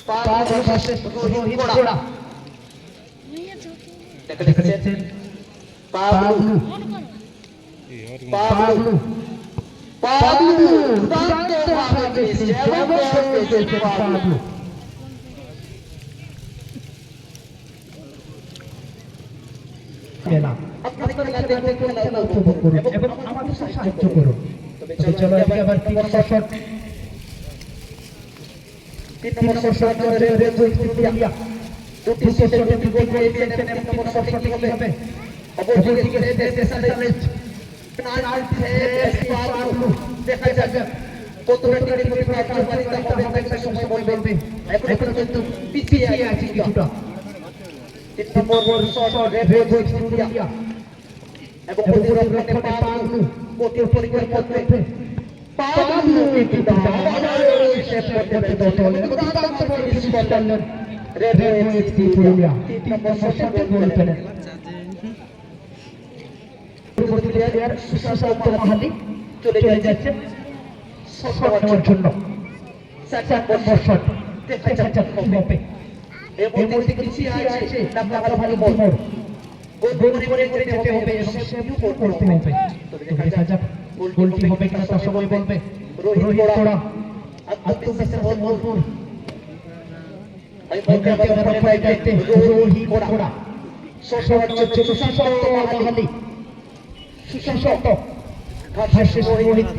Pablo versus Rohit কোড়া। দেখেছেন Pablo Pablo Pablo দুর্দান্তভাবে seven পেয়েছে পাবলু। আপনারা দেখুন খেলা উপভোগ করুন এবং আমাদের সাহায্য করুন। তবে চলো এবার 3 নম্বর শট, 3 নম্বর শট রেফারি দুটি শটে গোল করে দিয়েছেন এবং 3 নম্বর শট কি হবে? অপরদিকে চ্যালেঞ্জ পেনাল্টি পাবলু। দেখা যাক কতটা টিকিট কার্যকারিতা হবে একটা সময় বলবে। এখন কিন্তু পিছিয়ে আছে কিছুটা। 3 নম্বর শট রেফারি এবং প্রতিরক্ষণে পাবলু কোটি পরিকল্পনা করতে পাবলু কিন্তু দারুণ সেভ করতে দলে দুর্দান্ত পরিস্থিতি করলেন রেফারি পুরুলিয়া। 3 নম্বর শটে গোল পেলেন। পরবর্তী প্লেয়ার সুশান্ত মাহালি চলে যাচ্ছে শট নেওয়ার জন্য। 4 নম্বর শট দেখা যাক কি হবে। এই মুহূর্তে পিছিয়ে আছে নামলা ভালো বল গোল করে যেতে হবে এবং সেভ করতে হবে। তবে দেখা যাক গোলটি হবে কিনা তা সময় বলবে। রোহিত কোড়া আত্মবিশ্বাস ভরপুর রোহিত কোড়া সুশান্ত মাহালি সুশান্ত ভার্সেস রোহিত।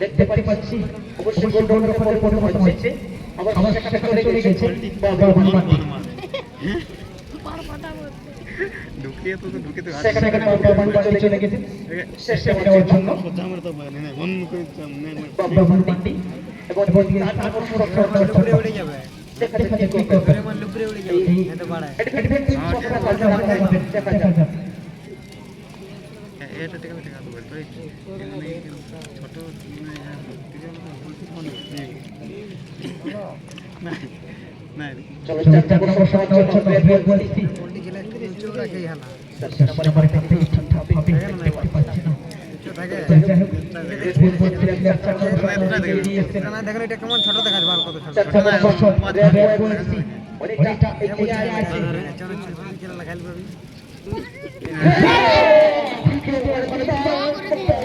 দেখতে পাচ্ছি অবশ্যই গোলরক্ষকের পরিবর্তন হয়েছে। আবার সেখানে চলে গেছে বাবন মাটি। ঢুকিয়ে তো ঢুকিতে আছে সেখানে বাবন মাটি চলে গেছে শেষে নেওয়ার জন্য। বাবন মাটি এবং তার উপর সুরক্ষা উড়ে যাবে। দেখা যাক কি করবে। উপরে উড়ে যাবে এত বড় এটা দেখা যাক। এটা ঠিক আছে বলতো ছোট না না চলো 4 নম্বর শট বলছি বলটি খেলা চোখ রাখে হালা নাম্বার থেকে ঠিকঠাক ভাবে দেখতে পাচ্ছি না। দেখেন এটা কেমন ছোট দেখা যায় কত ছোট বলছি অনেকটা এগিয়ে আছে খেলা লাগাইল ভাবি চলে যাচ্ছেন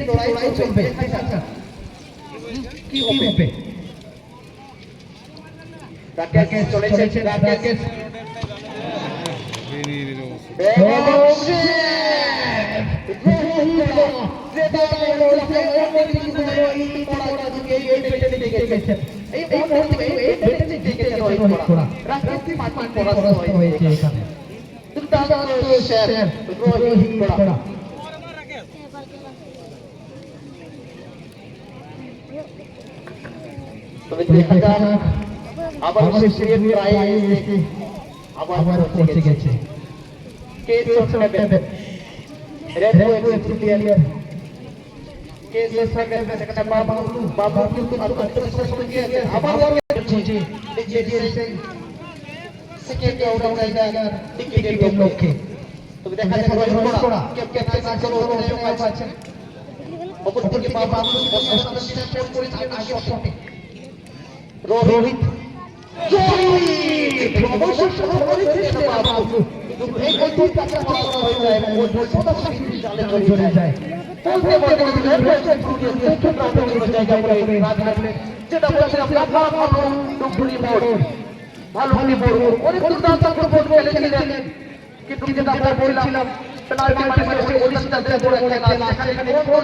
লড়াই চলবে কি হবে? রাকেশ চলেছে রাকেশ আবার পৌঁছে গেছে কে নেবে রোহিত যায় বলতে বলতে প্রথম রাউন্ডে ছিল জায়গা করে রাজ হারলেন, যেটা বলছিলাম ভালো ডুবুরি মোড়, ভালো মোড় অনেক দুর্দান্ত ফুটবল খেলেছিলেন, কিন্তু যেটা আমরা বলছিলাম পেনাল্টি মানে ওড়িশা খেলা সেখানে গোল